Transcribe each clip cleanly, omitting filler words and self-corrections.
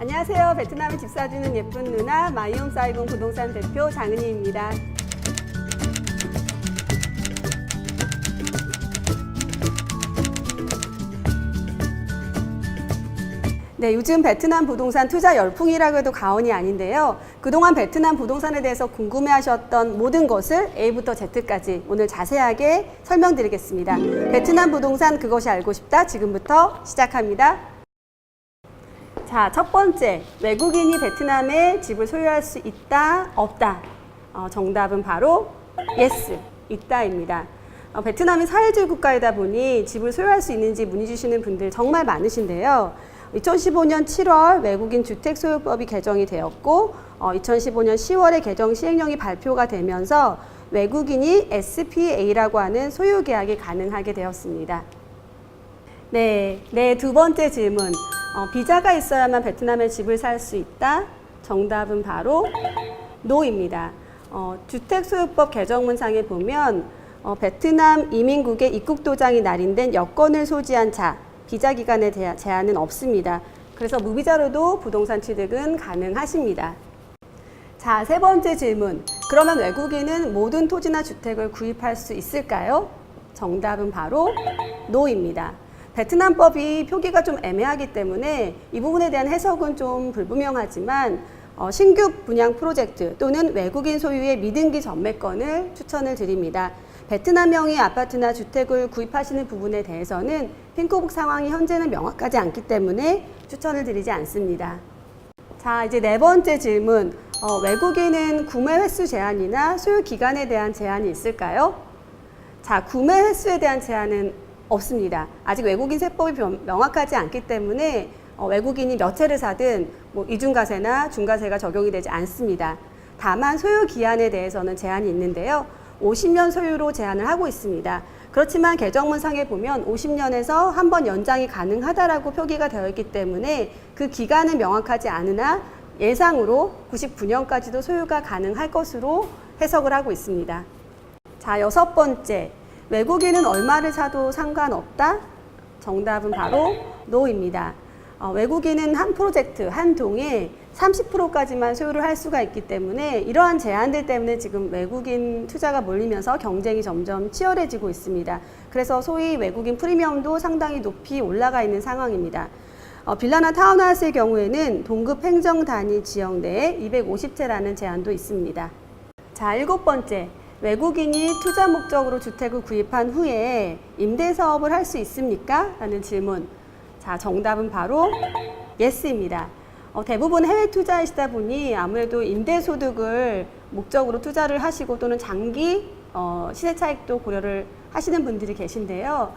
안녕하세요. 베트남에 집 사주는 예쁜 누나 마이홈 사이공 부동산 대표 장은희입니다. 네, 요즘 베트남 부동산 투자 열풍이라고 해도 과언이 아닌데요. 그동안 베트남 부동산에 대해서 궁금해하셨던 모든 것을 A부터 Z까지 오늘 자세하게 설명드리겠습니다. 베트남 부동산 그것이 알고 싶다. 지금부터 시작합니다. 자, 첫 번째, 외국인이 베트남에 집을 소유할 수 있다, 없다? 정답은 바로 yes, 있다입니다. 베트남이 사회주의 국가이다 보니 집을 소유할 수 있는지 문의 주시는 분들 정말 많으신데요. 2015년 7월 외국인 주택소유법이 개정이 되었고 2015년 10월에 개정 시행령이 발표가 되면서 외국인이 SPA라고 하는 소유 계약이 가능하게 되었습니다. 네, 두 번째 질문. 비자가 있어야만 베트남에 집을 살 수 있다? 정답은 바로 NO입니다. 주택소유법 개정문상에 보면 베트남 이민국의 입국도장이 날인된 여권을 소지한 자, 비자 기간에 대한 제한은 없습니다. 그래서 무비자로도 부동산 취득은 가능하십니다. 자, 세 번째 질문. 그러면 외국인은 모든 토지나 주택을 구입할 수 있을까요? 정답은 바로 NO입니다. 베트남법이 표기가 좀 애매하기 때문에 이 부분에 대한 해석은 좀 불분명하지만 신규 분양 프로젝트 또는 외국인 소유의 미등기 전매권을 추천을 드립니다. 베트남형의 아파트나 주택을 구입하시는 부분에 대해서는 핑크북 상황이 현재는 명확하지 않기 때문에 추천을 드리지 않습니다. 자, 이제 네 번째 질문. 외국인은 구매 횟수 제한이나 소유 기간에 대한 제한이 있을까요? 자, 구매 횟수에 대한 제한은 없습니다. 아직 외국인 세법이 명확하지 않기 때문에 외국인이 몇 채를 사든 이중과세나 중과세가 적용이 되지 않습니다. 다만 소유 기한에 대해서는 제한이 있는데요. 50년 소유로 제한을 하고 있습니다. 그렇지만 개정문상에 보면 50년에서 한 번 연장이 가능하다라고 표기가 되어 있기 때문에 그 기간은 명확하지 않으나 예상으로 99년까지도 소유가 가능할 것으로 해석을 하고 있습니다. 자, 여섯 번째. 외국인은 얼마를 사도 상관없다? 정답은 바로 NO입니다. 외국인은 한 프로젝트, 한 동에 30%까지만 소유를 할 수가 있기 때문에 이러한 제한들 때문에 지금 외국인 투자가 몰리면서 경쟁이 점점 치열해지고 있습니다. 그래서 소위 외국인 프리미엄도 상당히 높이 올라가 있는 상황입니다. 빌라나 타운하우스의 경우에는 동급 행정 단위 지역 내에 250채라는 제한도 있습니다. 자, 일곱 번째. 외국인이 투자 목적으로 주택을 구입한 후에 임대 사업을 할 수 있습니까? 라는 질문. 자, 정답은 바로 yes입니다. 대부분 해외 투자이시다 보니 아무래도 임대 소득을 목적으로 투자를 하시고 또는 장기 시세 차익도 고려를 하시는 분들이 계신데요.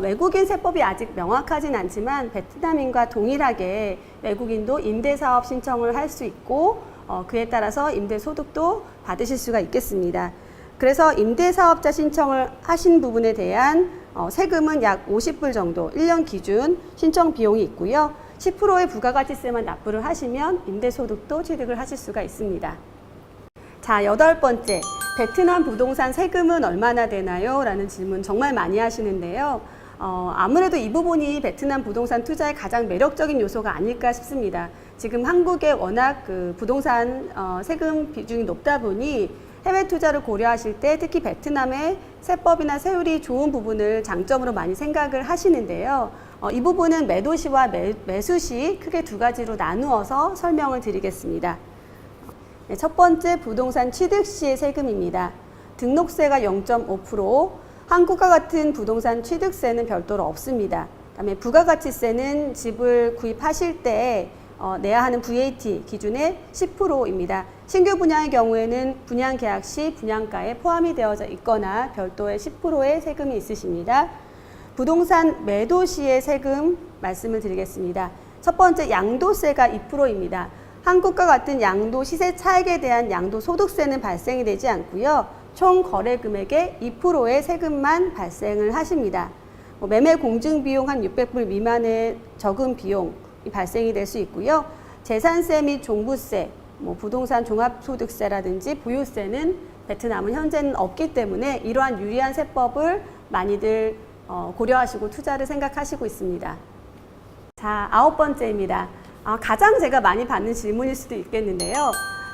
외국인 세법이 아직 명확하진 않지만 베트남인과 동일하게 외국인도 임대 사업 신청을 할 수 있고 그에 따라서 임대 소득도 받으실 수가 있겠습니다. 그래서 임대사업자 신청을 하신 부분에 대한 세금은 약 50불 정도 1년 기준 신청 비용이 있고요. 10%의 부가가치세만 납부를 하시면 임대소득도 취득을 하실 수가 있습니다. 자, 여덟 번째. 베트남 부동산 세금은 얼마나 되나요? 라는 질문 정말 많이 하시는데요. 아무래도 이 부분이 베트남 부동산 투자의 가장 매력적인 요소가 아닐까 싶습니다. 지금 한국의 워낙 부동산 세금 비중이 높다 보니 해외 투자를 고려하실 때 특히 베트남의 세법이나 세율이 좋은 부분을 장점으로 많이 생각을 하시는데요. 이 부분은 매도시와 매수시 크게 두 가지로 나누어서 설명을 드리겠습니다. 네, 첫 번째 부동산 취득 시의 세금입니다. 등록세가 0.5%, 한국과 같은 부동산 취득세는 별도로 없습니다. 그다음에 부가가치세는 집을 구입하실 때 내야 하는 VAT 기준의 10%입니다. 신규 분양의 경우에는 분양 계약 시 분양가에 포함이 되어져 있거나 별도의 10%의 세금이 있으십니다. 부동산 매도 시의 세금 말씀을 드리겠습니다. 첫 번째 양도세가 2%입니다. 한국과 같은 양도 시세 차익에 대한 양도소득세는 발생이 되지 않고요. 총 거래 금액의 2%의 세금만 발생을 하십니다. 매매 공증 비용 한 600불 미만의 적은 비용, 발생이 될 수 있고요. 재산세 및 종부세, 부동산 종합소득세라든지 부유세는 베트남은 현재는 없기 때문에 이러한 유리한 세법을 많이들 고려하시고 투자를 생각하시고 있습니다. 자, 9번째입니다. 가장 제가 많이 받는 질문일 수도 있겠는데요.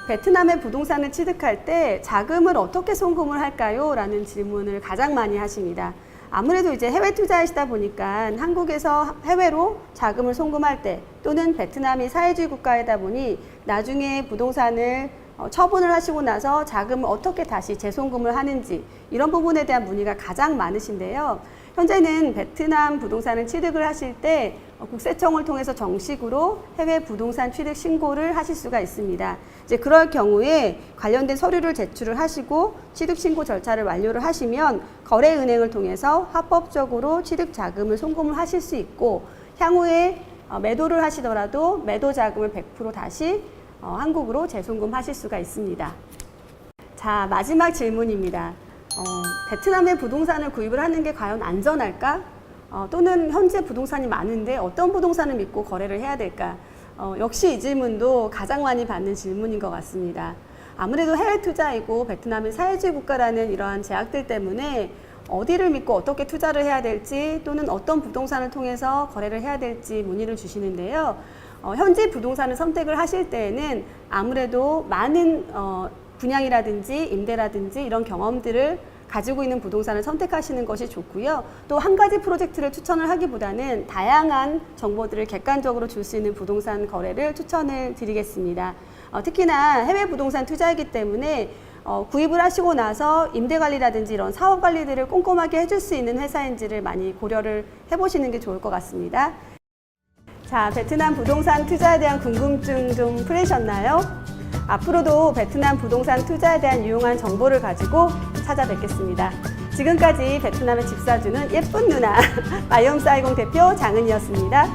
베트남의 부동산을 취득할 때 자금을 어떻게 송금을 할까요? 라는 질문을 가장 많이 하십니다. 아무래도 이제 해외 투자이시다 보니까 한국에서 해외로 자금을 송금할 때 또는 베트남이 사회주의 국가이다 보니 나중에 부동산을 처분을 하시고 나서 자금을 어떻게 다시 재송금을 하는지 이런 부분에 대한 문의가 가장 많으신데요. 현재는 베트남 부동산을 취득을 하실 때 국세청을 통해서 정식으로 해외 부동산 취득 신고를 하실 수가 있습니다. 이제 그럴 경우에 관련된 서류를 제출을 하시고 취득 신고 절차를 완료를 하시면 거래은행을 통해서 합법적으로 취득 자금을 송금을 하실 수 있고 향후에 매도를 하시더라도 매도 자금을 100% 다시 한국으로 재송금하실 수가 있습니다. 자, 마지막 질문입니다. 베트남의 부동산을 구입을 하는 게 과연 안전할까? 또는 현재 부동산이 많은데 어떤 부동산을 믿고 거래를 해야 될까? 역시 이 질문도 가장 많이 받는 질문인 것 같습니다. 아무래도 해외 투자이고 베트남이 사회주의 국가라는 이러한 제약들 때문에 어디를 믿고 어떻게 투자를 해야 될지 또는 어떤 부동산을 통해서 거래를 해야 될지 문의를 주시는데요. 현재 부동산을 선택을 하실 때에는 아무래도 많은 분양이라든지 임대라든지 이런 경험들을 가지고 있는 부동산을 선택하시는 것이 좋고요. 또 한 가지 프로젝트를 추천을 하기보다는 다양한 정보들을 객관적으로 줄 수 있는 부동산 거래를 추천을 드리겠습니다. 특히나 해외 부동산 투자이기 때문에 구입을 하시고 나서 임대 관리라든지 이런 사업 관리들을 꼼꼼하게 해줄 수 있는 회사인지를 많이 고려를 해보시는 게 좋을 것 같습니다. 자, 베트남 부동산 투자에 대한 궁금증 좀 풀리셨나요? 앞으로도 베트남 부동산 투자에 대한 유용한 정보를 가지고 찾아뵙겠습니다. 지금까지 베트남의 집 사주는 예쁜 누나 바이옴사이공 대표 장은이었습니다.